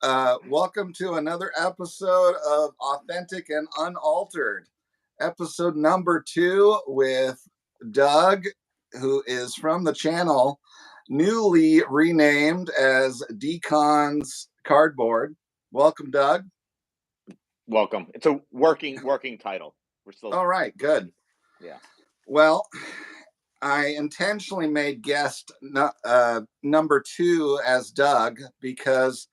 Welcome to another episode of Authentic and Unaltered, episode number 2 with Doug, who is from the channel, newly renamed as dkahn's Cardboard. Welcome, Doug. Welcome. It's a working title. We're still all right. Good. Yeah. Well, I intentionally made guest number 2 as Doug because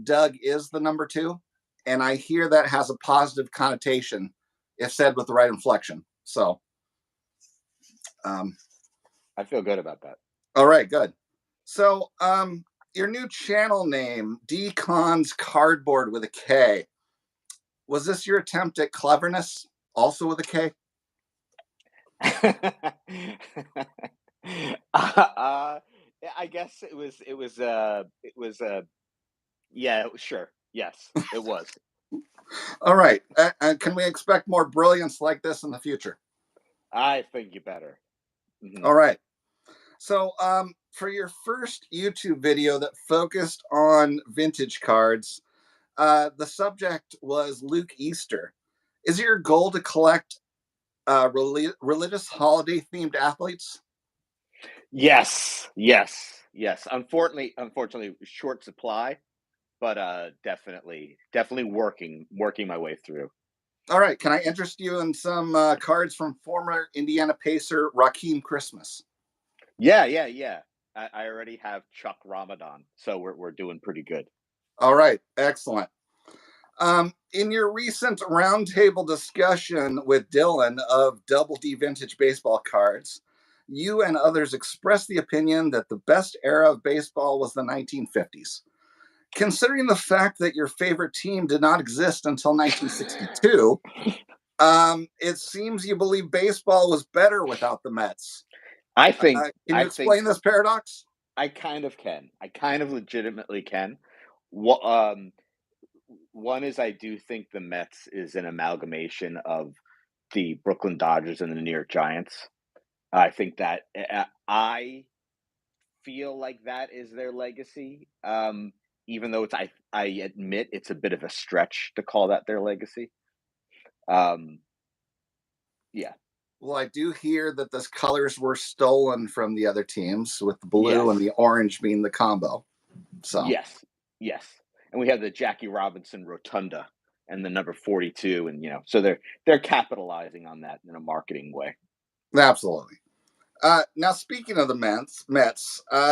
Doug is the number 2, and I hear that has a positive connotation if said with the right inflection. So, I feel good about that. All right, good. So, your new channel name, dkahn's Cardboard with a K. Was this your attempt at cleverness, also with a K? I guess it was. Yeah, sure. Yes, it was. All right. Can we expect more brilliance like this in the future? I think you better. Mm-hmm. All right. So, for your first YouTube video that focused on vintage cards, the subject was Luke Easter. Is it your goal to collect religious holiday-themed athletes? Yes. Unfortunately, short supply, but definitely working my way through. All right. Can I interest you in some cards from former Indiana Pacer Raheem Christmas? Yeah. I already have Chuck Ramadan, so we're doing pretty good. All right. Excellent. In your recent roundtable discussion with Dylan of Double D Vintage Baseball Cards, you and others expressed the opinion that the best era of baseball was the 1950s. Considering the fact that your favorite team did not exist until 1962, it seems you believe baseball was better without the Mets. I think. Can you explain this paradox? I kind of can. I kind of legitimately can. One is I do think the Mets is an amalgamation of the Brooklyn Dodgers and the New York Giants. I think that I feel like that is their legacy. Even though I admit it's a bit of a stretch to call that their legacy. Yeah. Well, I do hear that the colors were stolen from the other teams, with the blue and the orange being the combo. So yes. And we have the Jackie Robinson Rotunda and the number 42, and so they're capitalizing on that in a marketing way. Absolutely. Now, speaking of the Mets,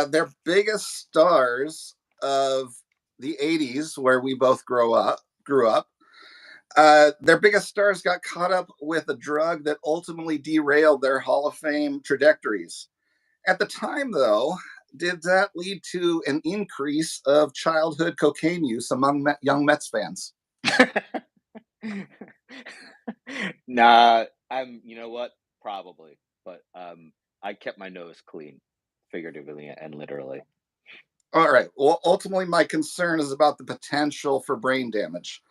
their biggest stars of the 80s, where we both grew up, their biggest stars got caught up with a drug that ultimately derailed their Hall of Fame trajectories. At the time, though, did that lead to an increase of childhood cocaine use among young Mets fans? Nah, you know what? Probably. But I kept my nose clean, figuratively and literally. All right. Well, ultimately, my concern is about the potential for brain damage.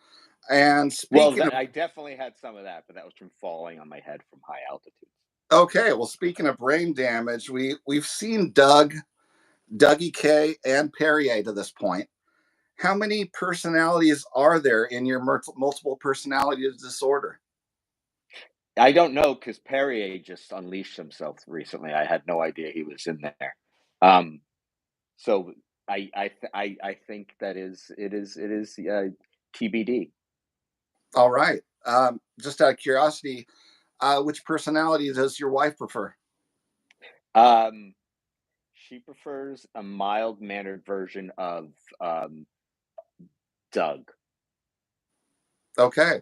And speaking I definitely had some of that, but that was from falling on my head from high altitude. Okay. Well, speaking of brain damage, we've seen Dougie K, and Perrier to this point. How many personalities are there in your multiple personality disorder? I don't know, because Perrier just unleashed himself recently. I had no idea he was in there. So I think that it is TBD. All right. Just out of curiosity, which personality does your wife prefer? She prefers a mild-mannered version of Doug. Okay.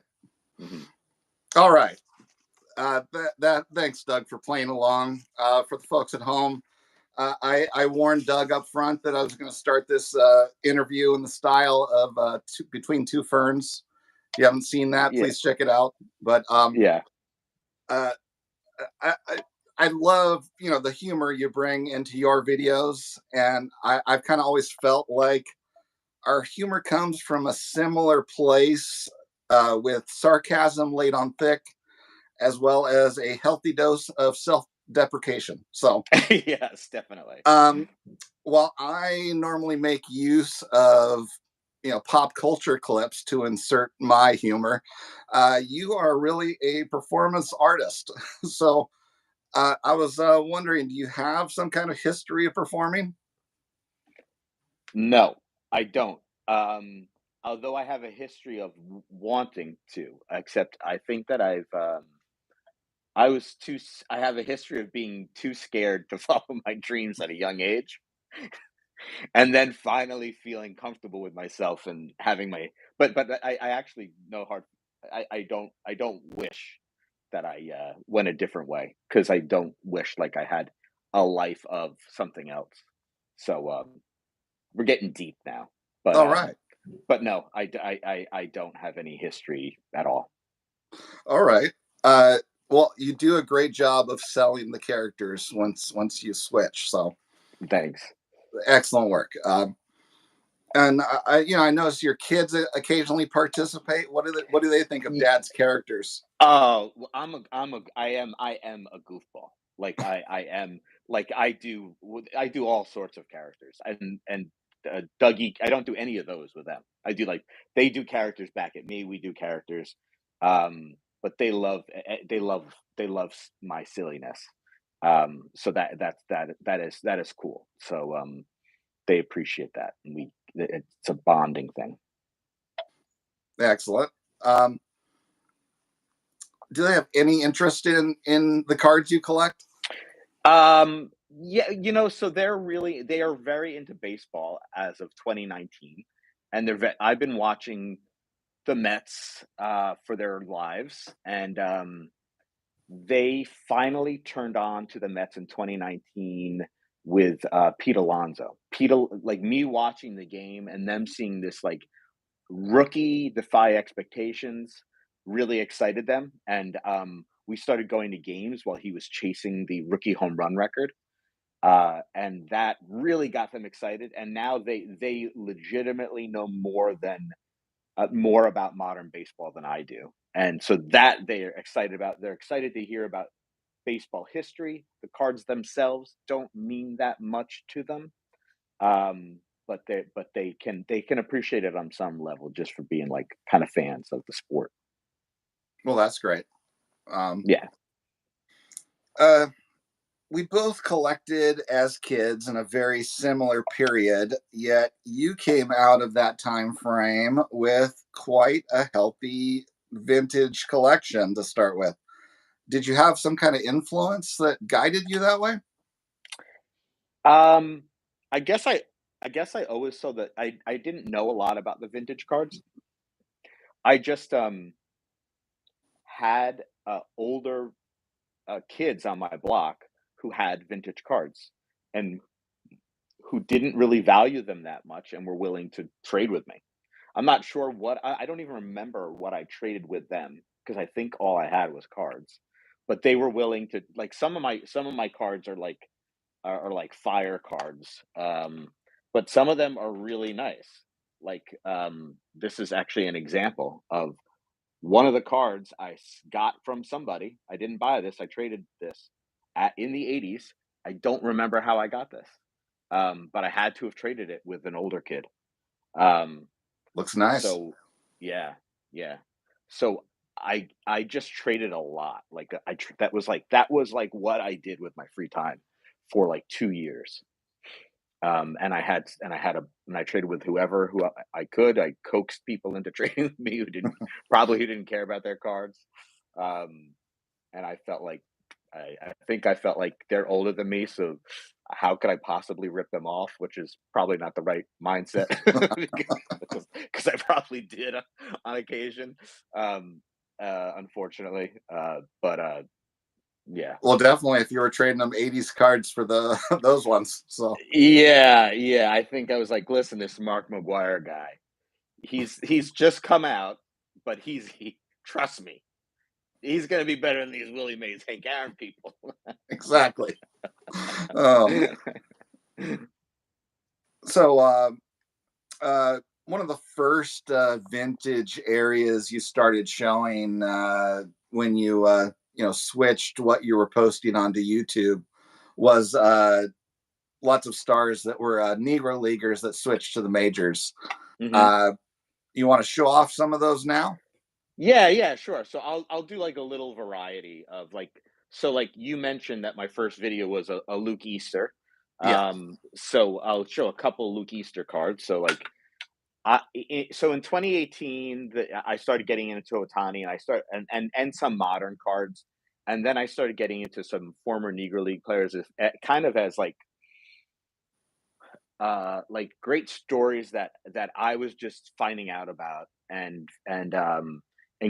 Mm-hmm. All right. Thanks, Doug, for playing along. For the folks at home, I warned Doug up front that I was going to start this interview in the style of Between Two Ferns. If you haven't seen that, please check it out. But I love the humor you bring into your videos, and I've kind of always felt like our humor comes from a similar place, with sarcasm laid on thick, as well as a healthy dose of self-deprecation. So yes, definitely. While I normally make use of pop culture clips to insert my humor. You are really a performance artist. So I was wondering, do you have some kind of history of performing? No, I don't. Although I have a history of wanting to, except I think that I have a history of being too scared to follow my dreams at a young age, and then finally feeling comfortable with myself and having my. But I actually no hard. I don't wish that I went a different way because I don't wish like I had a life of something else. So we're getting deep now, but All right. no, I don't have any history at all. All right. Uh, well, you do a great job of selling the characters once you switch. So Thanks. excellent work. And I notice your kids occasionally participate. What do they think of Dad's characters? Oh, well, I am a goofball. Like I am like I do all sorts of characters and Dougie. I don't do any of those with them. I do like they do characters back at me. We do characters, but they love my silliness. So that is cool. So they appreciate that, and it's a bonding thing. Excellent. Um, do they have any interest in the cards you collect? Yeah, so they are very into baseball as of 2019, and I've been watching the Mets for their lives, and they finally turned on to the Mets in 2019 with Pete Alonso. Like me watching the game and them seeing this like rookie defy expectations really excited them, and we started going to games while he was chasing the rookie home run record, and that really got them excited. And now they legitimately know more about modern baseball than I do, and so that they are excited about. They're excited to hear about baseball history. The cards themselves don't mean that much to them, but they can appreciate it on some level just for being like kind of fans of the sport. Well, that's great. Um, Yeah. uh, we both collected as kids in a very similar period, yet you came out of that time frame with quite a healthy vintage collection to start with. Did you have some kind of influence that guided you that way? Um, I guess I always saw that I didn't know a lot about the vintage cards. I just had older kids on my block who had vintage cards and who didn't really value them that much and were willing to trade with me. I'm not sure I don't even remember what I traded with them because I think all I had was cards. But they were willing to like some of my cards are like fire cards. But some of them are really nice. Like this is actually an example of one of the cards got from somebody. I didn't buy this. I traded this in the 80s. I don't remember how I got this. But I had to have traded it with an older kid. Um, Looks nice. so yeah, yeah. So I just traded a lot. Like that was like what I did with my free time for like 2 years. And I traded with who I could. I coaxed people into trading with me who didn't care about their cards. Um, and I felt like I think I felt like they're older than me, so how could I possibly rip them off? Which is probably not the right mindset because I probably did on occasion, um, unfortunately. But yeah, Well, definitely if you were trading them 80s cards for the those ones. So yeah. I think I was like, listen, this Mark McGuire guy, he's just come out, but trust me, he's gonna be better than these Willie Mays, Hank Aaron people. exactly. Oh, so one of the first vintage areas you started showing when you switched what you were posting onto YouTube was lots of stars that were Negro leaguers that switched to the majors. Hmm. Uh, you want to show off some of those now? Yeah, yeah, sure. So I'll do like a little variety of like, so like you mentioned that my first video was a Luke Easter. Yeah. So I'll show a couple Luke Easter cards. So like so in 2018, I started getting into Otani, and I start and some modern cards, and then I started getting into some former Negro League players, as, kind of as like great stories that I was just finding out about, and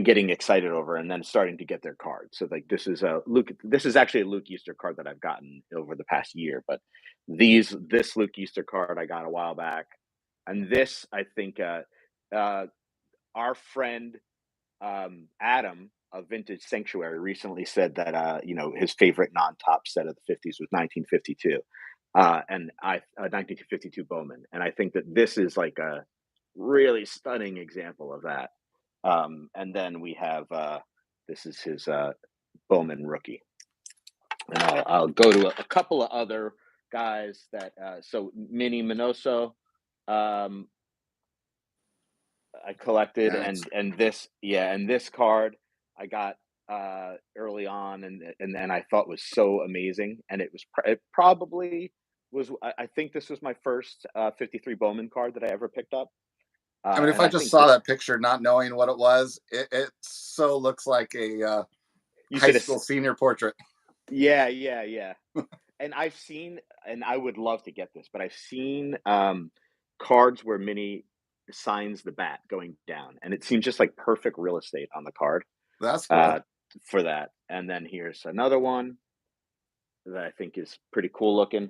getting excited over, and then starting to get their cards. So like this is actually a Luke Easter card that I've gotten over the past year, but this Luke Easter card I got a while back, and this I think uh our friend Adam of Vintage Sanctuary recently said that his favorite non-top set of the 50s was 1952, and 1952 Bowman, and I think that this is like a really stunning example of that. And then we have this is his Bowman rookie, and I'll go to a couple of other guys that so Mini Minoso. Um, I collected, Nice. and this card I got early on, and then I thought was so amazing, and it probably was. I think this was my first 53 Bowman card that I ever picked up, I mean, if and I I just think saw that picture, not knowing what it was, it so looks like a you high said school senior portrait. yeah, yeah, yeah, and I've seen, and I would love to get this, but I've seen cards where Mini signs the bat going down, and it seems just like perfect real estate on the card. That's uh, cool. for that. And then here's another one that I think is pretty cool looking.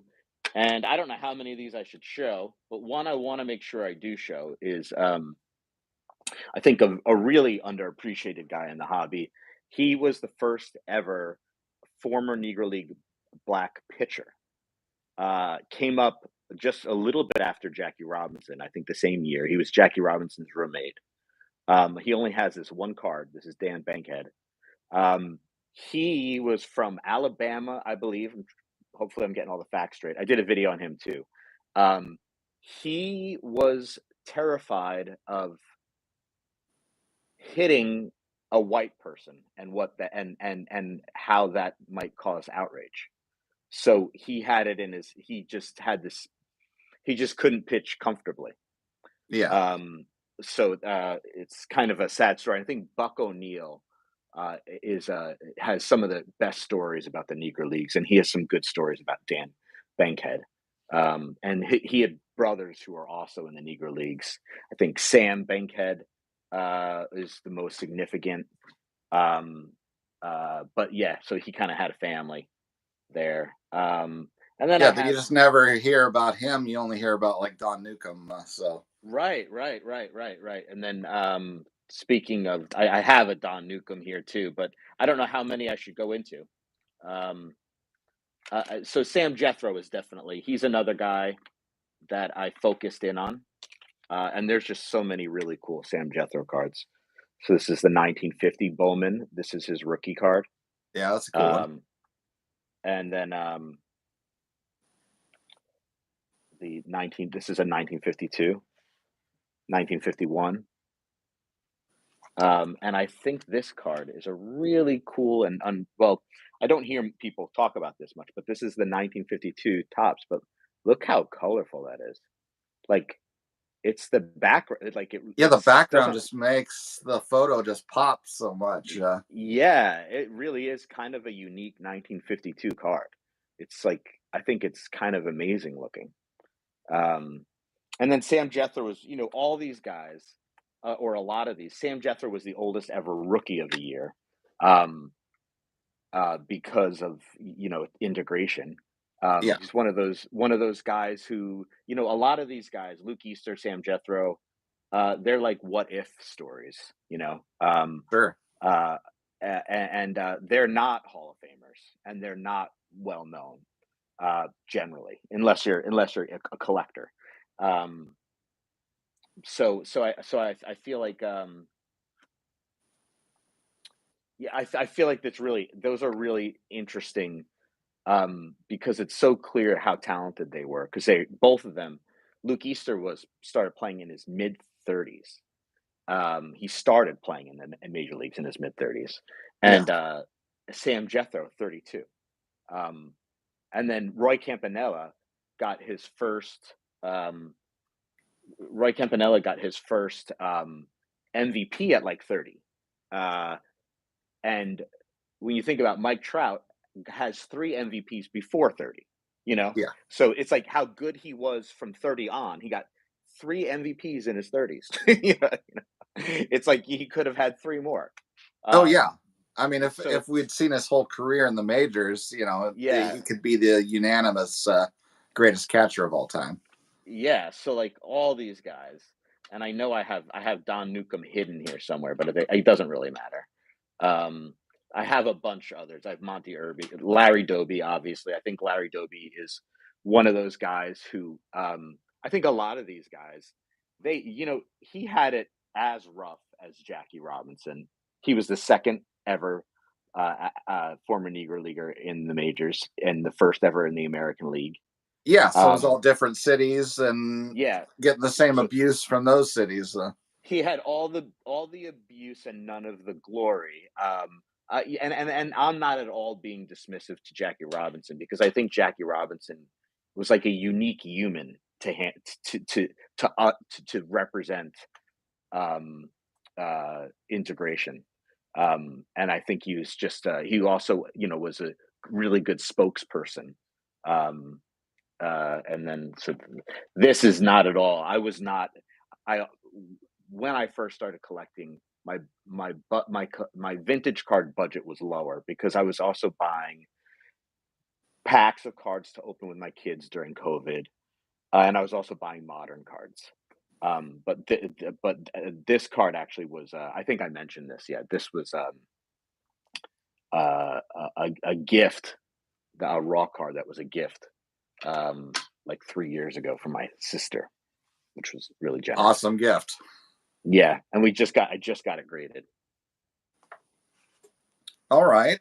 And I don't know how many of these I should show, but one I want to make sure I do show is I think a really underappreciated guy in the hobby. He was the first ever former Negro League black pitcher. Came up just a little bit after Jackie Robinson, I think the same year. He was Jackie Robinson's roommate. He only has this one card. This is Dan Bankhead. Um, he was from Alabama, I believe. Hopefully, I'm getting all the facts straight. I did a video on him too. Um, he was terrified of hitting a white person, and what the and how that might cause outrage. So he had it in his. He just had this. He just couldn't pitch comfortably. Yeah. Um, so it's kind of a sad story. I think Buck O'Neill is has some of the best stories about the Negro Leagues, and he has some good stories about Dan Bankhead. And he had brothers who are also in the Negro Leagues. I think Sam Bankhead is the most significant. Um, but yeah, so he kind of had a family there. And then I Yeah, but you have just never hear about him. You only hear about like Don Newcomb. So right. And then speaking of, I have a Don Newcomb here too, but I don't know how many I should go into. Um, so Sam Jethro is definitely he's another guy that I focused in on, and there's just so many really cool Sam Jethro cards. So this is the 1950 Bowman. This is his rookie card, yeah, that's a cool one. um, and then the 19. This is a 1952, 1951. And I think this card is a really cool and well, I don't hear people talk about this much, but this is the 1952 tops. But look how colorful that is. Like it's the background. Like Yeah, the it's background doesn't. just makes the photo just pop so much. Yeah, it really is kind of a unique 1952 card. It's like I think it's kind of amazing looking. Um, and then Sam Jethro was, all these guys, or a lot of these. Sam Jethro was the oldest ever rookie of the year. Um, because of integration. Yeah, He's one of those guys who a lot of these guys, Luke Easter, Sam Jethro, they're like what if stories, sure. and they're not Hall of Famers, and they're not well known generally, unless you're a collector. Um, I feel like yeah, I feel like those are really interesting, because it's so clear how talented they were. Because they both of them, Luke Easter was started playing in his mid 30s. He started playing in major leagues in his mid 30s, Yeah. and Sam Jethro, 32. Um, and then got his first. Um, Roy Campanella got his first MVP at like 30. Uh, and when you think about Mike Trout, has three MVPs before 30. You know, Yeah. so it's like how good he was from 30 on. He got three MVPs in his 30s. It's like he could have had three more. Oh yeah. Um, I mean, so if we'd seen his whole career in the majors, yeah, he could be the unanimous greatest catcher of all time. yeah. So like all these guys, and I have Don Newcomb hidden here somewhere, but it doesn't really matter. Um, I have a bunch of others. I have Monty Irby, Larry Doby. Obviously, I think Larry Doby is one of those guys who I think a lot of these guys he had it as rough as Jackie Robinson. He was the second ever former Negro leaguer in the majors and the first ever in the American League. Yeah, so it was Um, all different cities and yeah, getting the same he abuse from those cities. he had all the abuse and none of the glory. And I'm not at all being dismissive to Jackie Robinson because I think Jackie Robinson was like a unique human to to represent um, integration. And I think he was just he also was a really good spokesperson. Um, and then so this is not at all. I was not. I When I first started collecting, my vintage card budget was lower because I was also buying packs of cards to open with my kids during COVID, and I was also buying modern cards. This card actually was. I think I mentioned this. Yeah, this was a gift, a raw card that was a gift, like 3 years ago from my sister, which was really generous. Awesome gift. Yeah, and I just got it graded. All right.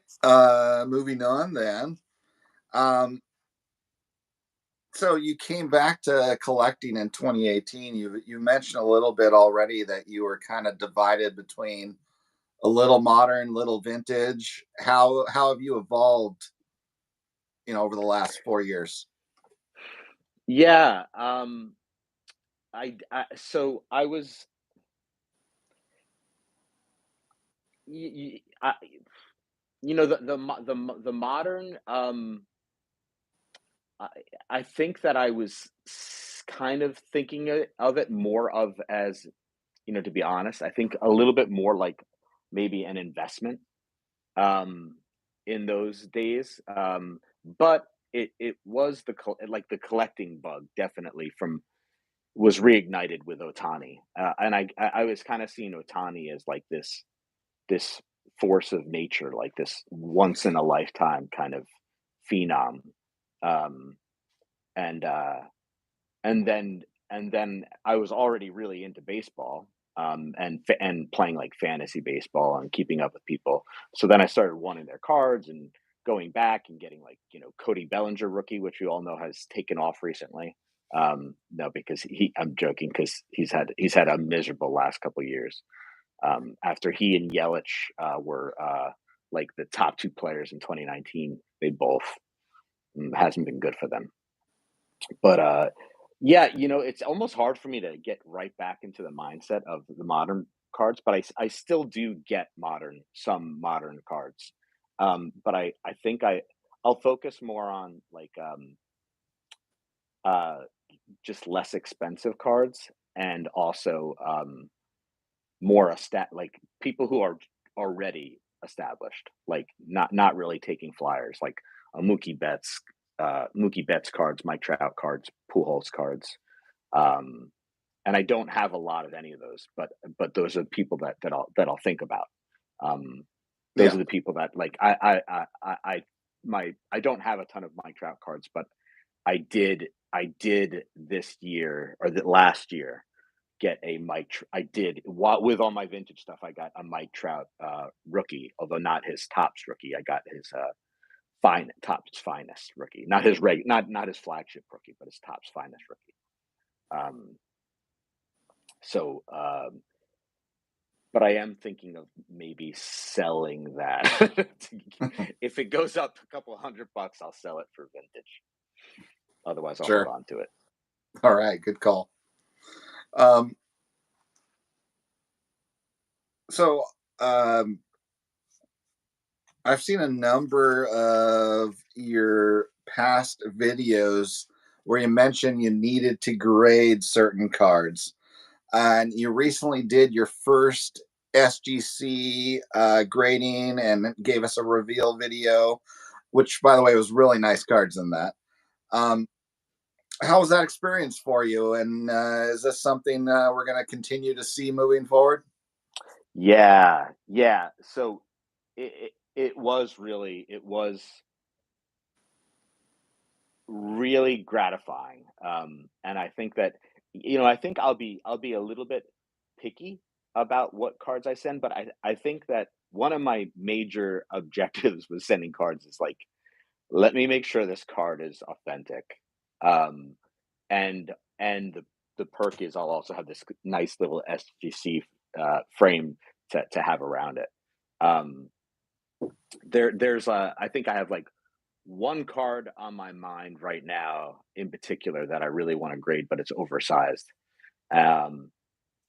Moving on then. Um, so you came back to collecting in 2018. You mentioned a little bit already that you were kind of divided between a little modern, little vintage. How have you evolved, over the last 4 years? Yeah, so I was, y- y- I, the modern. I, I think that I was kind of thinking of it more of as to be honest, I think a little bit more like maybe an investment um, in those days. But it was like the collecting bug definitely from was reignited with Otani, and I was kind of seeing Otani as like this force of nature, like this once in a lifetime kind of phenom, um, and uh, and then I was already really into baseball, and playing like fantasy baseball and keeping up with people. So then I started wanting their cards and going back and getting like Cody Bellinger rookie, which we all know has taken off recently. No, because I'm joking because he's had a miserable last couple of years. After he and Yelich were like the top two players in 2019, they both hasn't been good for them. But yeah, it's almost hard for me to get right back into the mindset of the modern cards, but I still do get some modern cards. But I think I'll focus more on like uh just less expensive cards and also more like people who are already established, like not really taking flyers, like a Mookie Betts cards, Mike Trout cards, Pujols cards. Um, and I don't have a lot of any of those, but those are people that I'll think about. Um, those Yeah. are the people that like I don't have a ton of Mike Trout cards, but I did this year or the last year get a I did with all my vintage stuff. I got a Mike Trout rookie, although not his tops rookie. I got his tops finest rookie, not his not his flagship rookie, but his tops finest rookie. Um, So, but I am thinking of maybe selling that. If it goes up a couple $100, I'll sell it for vintage. Otherwise, I'll hold Sure. on to it. All right. Good call. Um, so um, I've seen a number of your past videos where you mentioned you needed to grade certain cards. And you recently did your first SGC grading and gave us a reveal video, which, by the way, was really nice cards in that. Um, how was that experience for you? And is this something we're going to continue to see moving forward? Yeah, yeah. So it was really gratifying. And I think that I think I'll be a little bit picky about what cards I send, but I think that one of my major objectives with sending cards is like, let me make sure this card is authentic. Um, and the perk is I'll also have this nice little SGC frame to have around it. Um, I think I have like one card on my mind right now in particular that I really want to grade, but it's oversized. Um,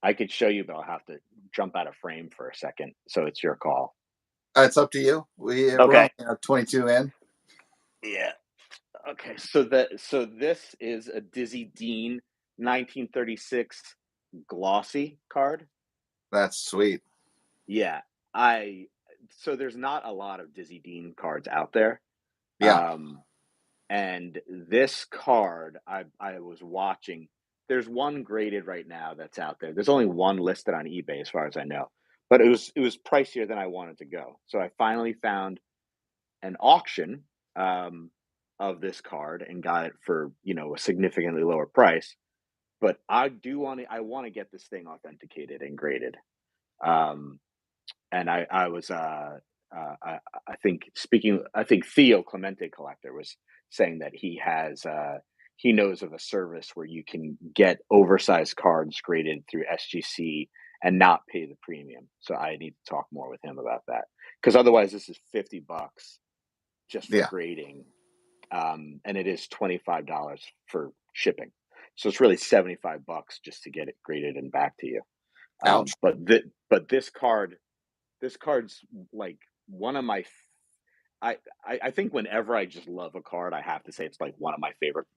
I could show you, but I'll have to jump out of frame for a second. So it's your call. It's up to you. We're only Okay. 22 in. Yeah. Okay. So this is a Dizzy Dean 1936 glossy card. That's sweet. Yeah. I so there's not a lot of Dizzy Dean cards out there. Yeah. Um, And this card, I was watching. There's one graded right now that's out there. There's only one listed on eBay, as far as I know, but it was pricier than I wanted to go. So I finally found an auction um, of this card and got it for a significantly lower price. But I want to get this thing authenticated and graded. Um, and I was I think Theo Clemente Collector was saying that he knows of a service where you can get oversized cards graded through SGC and not pay the premium. So I need to talk more with him about that, because otherwise this is $50 just for Yeah. grading, and it is $25 for shipping. So it's really $75 just to get it graded and back to you. Ouch. But this card's like one of my I think whenever I just love a card, I have to say it's like one of my favorite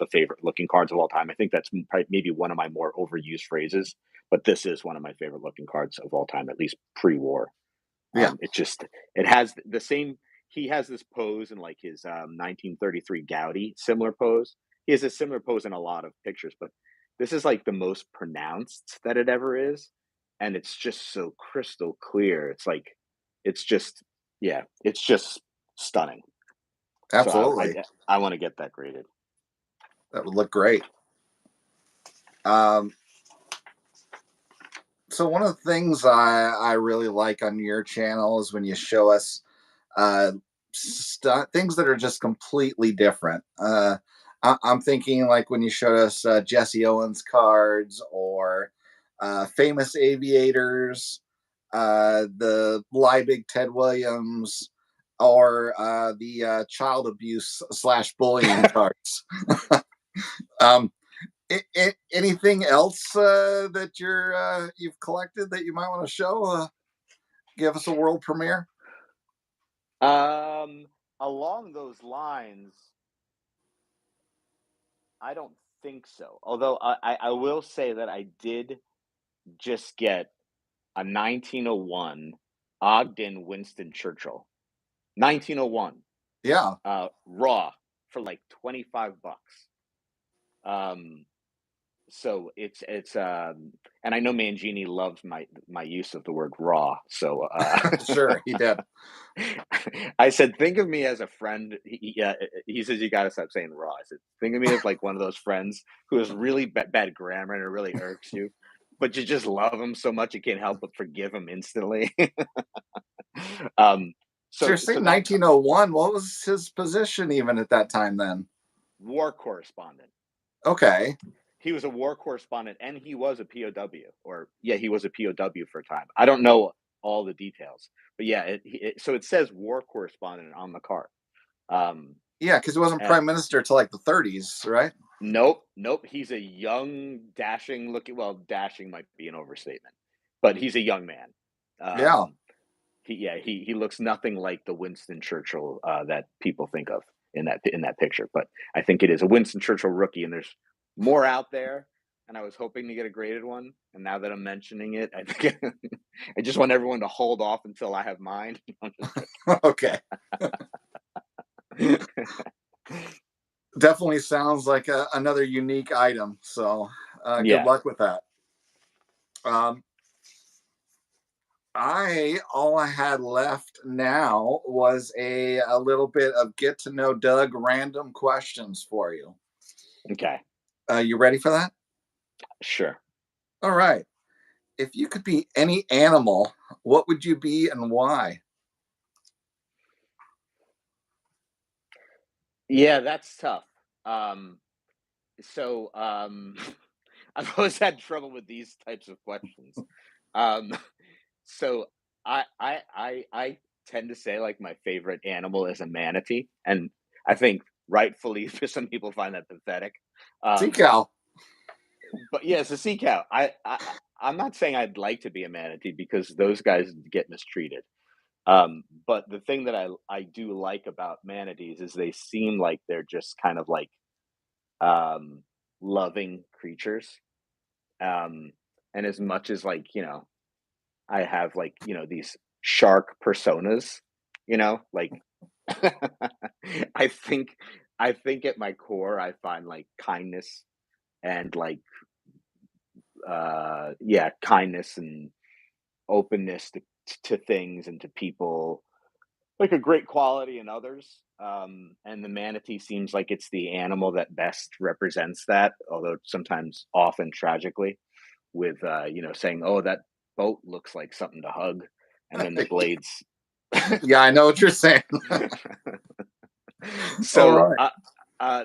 looking cards of all time. I think that's maybe one of my more overused phrases, but this is one of my favorite looking cards of all time, at least pre-war. Yeah. It has the same. He has this pose in like his 1933 Gaudi, similar pose. He has a similar pose in a lot of pictures, but this is like the most pronounced that it ever is, and it's just so crystal clear. It's just, yeah, it's just stunning. So Absolutely. I want to get that graded. That would look great. Um, so one of the things I really like on your channel is when you show us uh, things that are just completely different. I'm thinking like when you showed us Jesse Owens cards or famous aviators, the Liebig Ted Williams, or the child abuse slash bullying cards. um, anything else that you've collected that you might want to show? Give us a world premiere. Um, Along those lines, I don't think so. Although I will say that I did just get a 1901 Ogden Winston Churchill. 1901, Yeah. raw for like $25. Um, so and I know Mangini loves my use of the word raw. So Sure, he did. I said, think of me as a friend. He says you got to stop saying raw. I said, think of me as like one of those friends who has really bad grammar and it really irks you, but you just love him so much you can't help but forgive him instantly. um, So you're so saying that 1901. What was his position even at that time then? war correspondent. Okay. he was a war correspondent and he was a POW, or yeah, he was a POW for a time. I don't know all the details, but yeah, so it says war correspondent on the card. Yeah, because he wasn't And prime minister till like the 30s, right? nope, nope. He's a young, dashing looking. Well, dashing might be an overstatement, but he's a young man. Yeah. He looks nothing like the Winston Churchill that people think of in that picture. But I think it is a Winston Churchill rookie, and there's more out there. And I was hoping to get a graded one, and now that I'm mentioning it, I think I just want everyone to hold off until I have mine. Okay. Definitely sounds like another unique item. So good Yeah. luck with that. Um, all I had left now was a little bit of get to know Doug random questions for you. Okay. You ready for that? Sure. All right. If you could be any animal, what would you be and why? Yeah, that's tough. Um, so I've always had trouble with these types of questions. Um, so I tend to say like my favorite animal is a manatee, and I think rightfully for some people find that pathetic. Sea Um, cow. but yeah, it's a sea cow. I'm not saying I'd like to be a manatee because those guys get mistreated. But the thing that I do like about manatees is they seem like they're just kind of like um, loving creatures. Um, and as much as like I have like these shark personas, like I think I think at my core I find like kindness and like yeah, kindness and openness to things and to people like a great quality in others. And the manatee seems like it's the animal that best represents that, although sometimes often tragically, with saying, "Oh, that boat looks like something to hug," and then the blades. Yeah, I know what you're saying. All So right.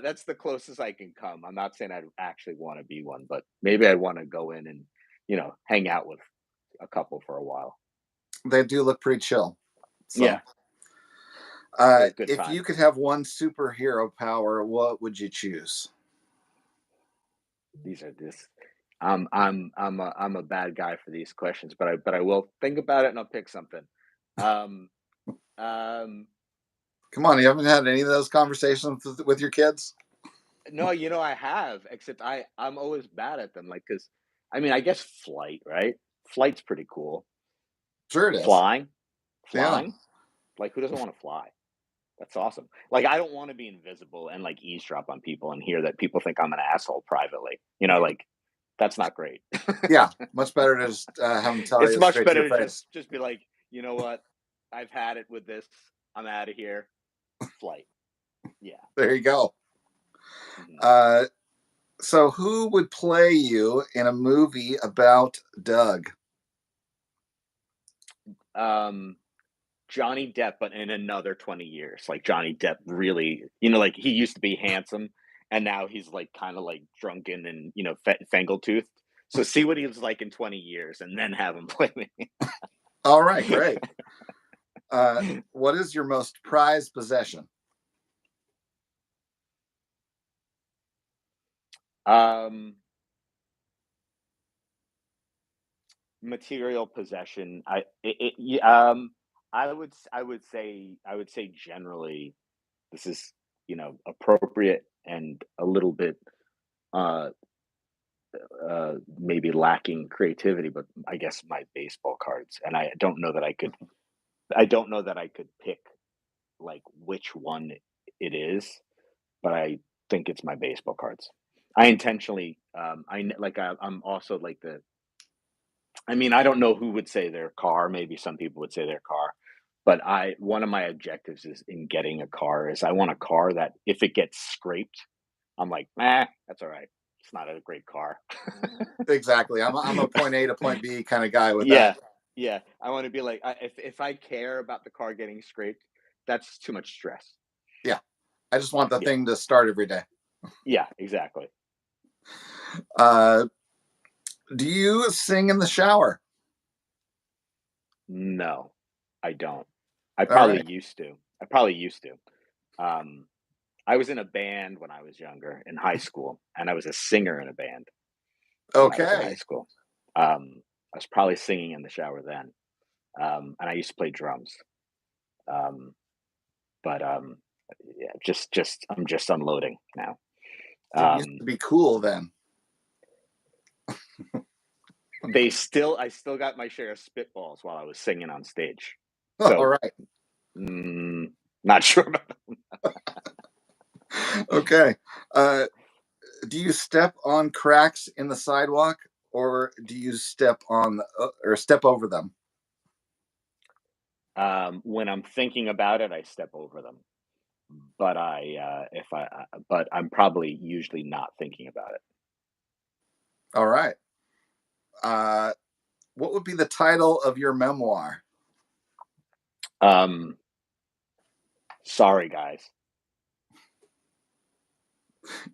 that's the closest I can come. I'm not saying I'd actually want to be one, but maybe I want to go in and hang out with a couple for a while. They do look pretty chill. Yeah, So, they're a good if you time. could have one superhero power, what would you choose? These are this. I'm a bad guy for these questions, but I will think about it and I'll pick something. Um, um, Come on, you haven't had any of those conversations with your kids? no, I have, except I'm always bad at them. Like, cause I mean, I guess flight, right? Flight's pretty cool. Sure, it is. Flying, Yeah. flying. Like, who doesn't want to fly? That's awesome. Like, I don't want to be invisible and like eavesdrop on people and hear that people think I'm an asshole privately. Like that's not great. Yeah. Much better to just have them tell It's you much straight to your better to just face. just be like, you know what? I've had it with this. I'm out of here. Flight. Yeah. There you go. Mhm. Uh, so, who would play you in a movie about Doug? Um, Johnny Depp, but in another 20 years. Like Johnny Depp really, like he used to be handsome and now he's like kind of like drunken and, fangle toothed. So see what he was like in 20 years and then have him play me. All right, great. What is your most prized possession? um, Material possession. I would say generally this is, appropriate and a little bit uh maybe lacking creativity, but I guess my baseball cards. And I don't know that I could pick like which one it is, but I think it's my baseball cards. I intentionally I'm also like the I mean, I don't know who would say their car, maybe some people would say their car, but I one of my objectives is in getting a car is I want a car that if it gets scraped, I'm like, that's all right. It's not a great car." Exactly. I'm a point A to point B kind of guy with that. Yeah, yeah. I want to be like, if I care about the car getting scraped, that's too much stress. Yeah. I just want the Yeah, thing to start every day. yeah, exactly. Uh, do you sing in the shower? No, I don't. I All probably right. used to. I probably used to. Um, I was in a band when I was younger in high school, and I was a singer in a band when I was in high Okay. school. I was probably singing in the shower then, and I used to play drums. Um, but yeah, just I'm just unloading now. It used Um, to be cool then. I still got my share of spitballs while I was singing on stage. All So, right. not sure about Okay. Uh, do you step on cracks in the sidewalk, or do you step on or step over them? when I'm thinking about it, I step over them. But but I'm probably usually not thinking about it. All right. Uh, what would be the title of your memoir? Um, sorry, guys.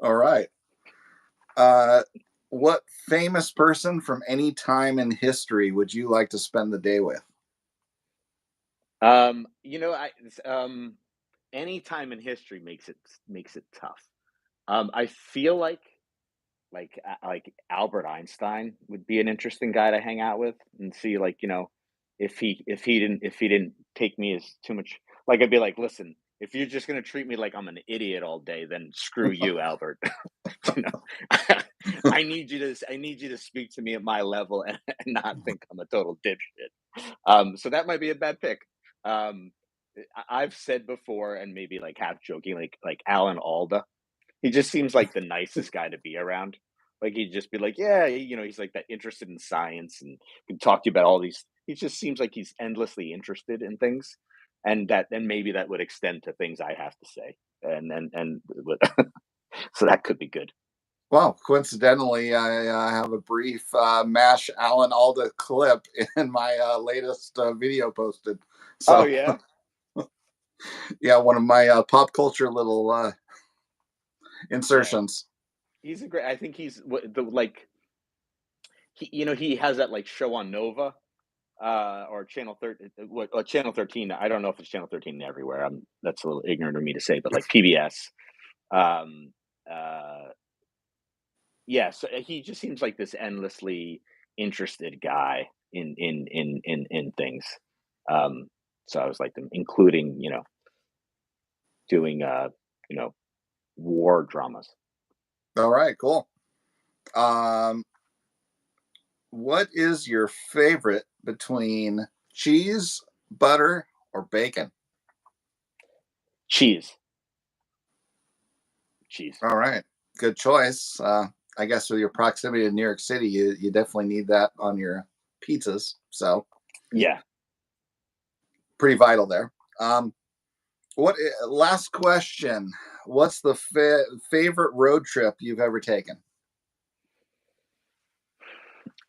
All right. Uh, what famous person from any time in history would you like to spend the day with? You know, any time in history makes it tough. I feel like Albert Einstein would be an interesting guy to hang out with and see, like, if he didn't take me as too much, like, I'd be like, listen, if you're just gonna treat me like I'm an idiot all day, then screw you, Albert. you know, I need you to speak to me at my level and not think I'm a total dipshit. So that might be a bad pick. Um, I've said before, and maybe like half joking, like Alan Alda. He just seems like the nicest guy to be around. Like he'd just be like, yeah, he's like that interested in science and can talk to you about all these. He just seems like he's endlessly interested in things, and then maybe that would extend to things I have to say, and so that could be good. Well, coincidentally, I have a brief Mash Alan Alda clip in my latest video posted. Oh So, yeah, yeah, one of my pop culture little yeah. insertions. He's a great. I think he's the like he has that like show on Nova or channel 13, channel 13. I don't know if it's channel 13 everywhere. That's a little ignorant of me to say, but like PBS. Um, uh, yeah, so he just seems like this endlessly interested guy in things. Um, so I was like, including doing you know war dramas. All right, cool. Um, what is your favorite between cheese, butter, or bacon? Cheese, cheese. All right, good choice. I guess with your proximity to New York City, you definitely need that on your pizzas. So Yeah. pretty vital there. Um, last question? What's the favorite road trip you've ever taken?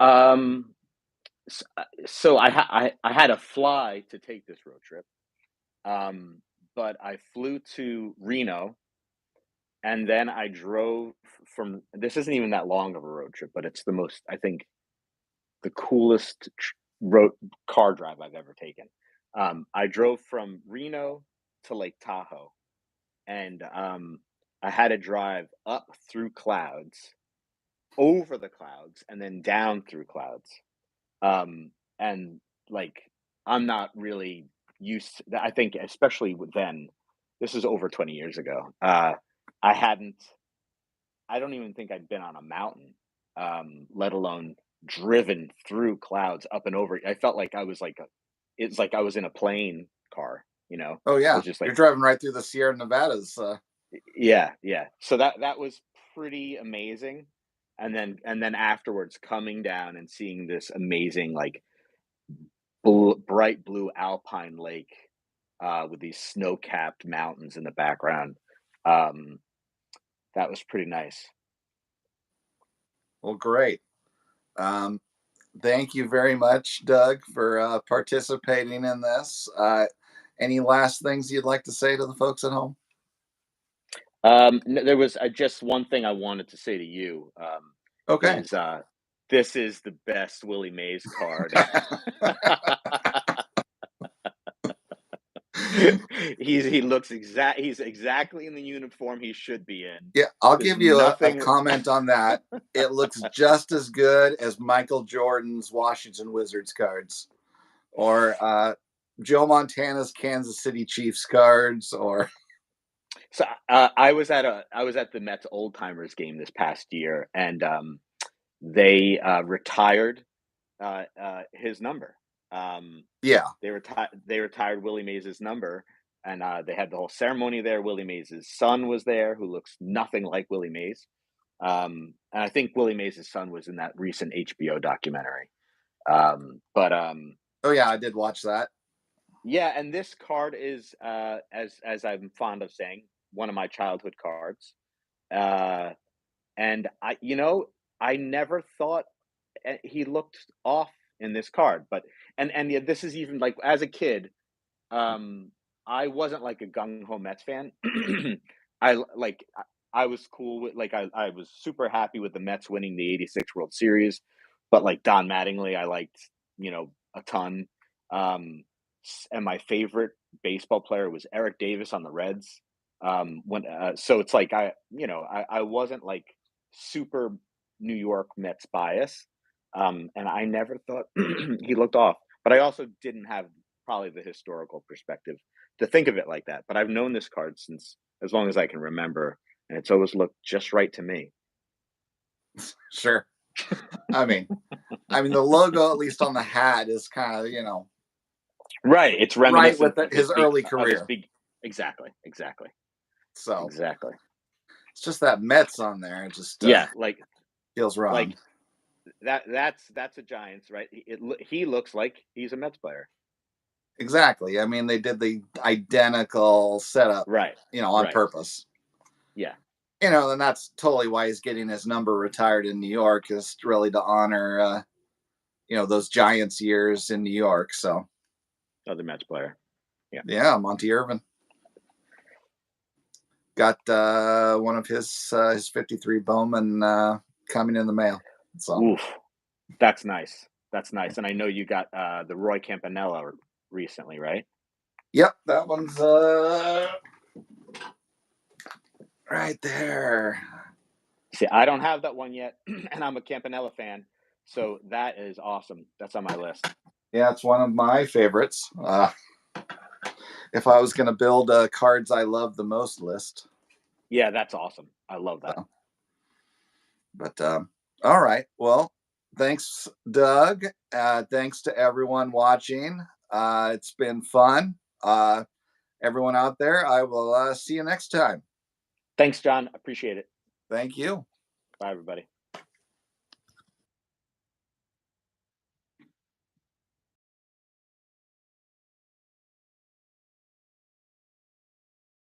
Um, so I had to fly to take this road trip. But I flew to Reno and then I drove from. This isn't even that long of a road trip, but it's the most, I think, the coolest road car drive I've ever taken. I drove from Reno to Lake Tahoe, and I had to drive up through clouds, over the clouds, and then down through clouds. And like, I'm not really used to, I think, especially with then, this is over 20 years ago. I hadn't, I don't even think I'd been on a mountain, let alone driven through clouds up and over. I felt like I was like, it's like I was in a plane car, Oh I yeah, was just you're like, driving right through the Sierra Nevadas. yeah, yeah. So that was pretty amazing. And then afterwards coming down and seeing this amazing, like, bright blue alpine lake, with these snow-capped mountains in the background. Um, that was pretty nice. Well, great. Um, thank you very much, Doug, for participating in this. Any last things you'd like to say to the folks at home? There was just one thing I wanted to say to you. Okay. is this is the best Willie Mays card. He's exactly in the uniform he should be in. Yeah, I'll There's give you a nothing comment on that. It looks just as good as Michael Jordan's Washington Wizards cards, or Joe Montana's Kansas City Chiefs cards, or So I was at the Mets old timers game this past year, and they retired his number. Um, yeah, they retired Willie Mays' number, and they had the whole ceremony there. Willie Mays' son was there, who looks nothing like Willie Mays. And I think Willie Mays' son was in that recent HBO documentary. But oh yeah, I did watch that. Yeah, and this card is as I'm fond of saying, one of my childhood cards. Uh, and I never thought he looked off in this card, but and yeah, this is even like as a kid, I wasn't like a gung ho Mets fan. I was cool with I was super happy with the Mets winning the '86 World Series, but like Don Mattingly, I liked a ton. And my favorite baseball player was Eric Davis on the Reds. When So it's like I wasn't like super New York Mets bias, and I never thought he looked off. But I also didn't have probably the historical perspective to think of it like that. But I've known this card since as long as I can remember, and it's always looked just right to me. Sure. I mean, the logo, at least on the hat, is kind of Right, it's right reminiscent with of his early career. Exactly, So exactly. it's just that Mets on there. It just Yeah, feels wrong. like that's a Giants, right? He looks like he's a Mets player. Exactly. I mean, they did the identical setup, Right. on Right. purpose. Yeah. And that's totally why he's getting his number retired in New York, is really to honor, those Giants years in New York. So, Other Mets player. yeah, Monty Irvin got one of his 53 Bowman coming in the mail. So, Oof, that's nice. That's nice. And I know you got the Roy Campanella recently, right? yep, that one's right there. See, I don't have that one yet, and I'm a Campanella fan, so that is awesome. That's on my list. Yeah, it's one of my favorites. If I was going to build a cards I love the most list. Yeah, that's awesome. I love that. So, but all right. Well, thanks, Doug. Thanks to everyone watching. It's been fun. Everyone out there, I will see you next time. Thanks, John. Appreciate it. Thank you. Bye, everybody.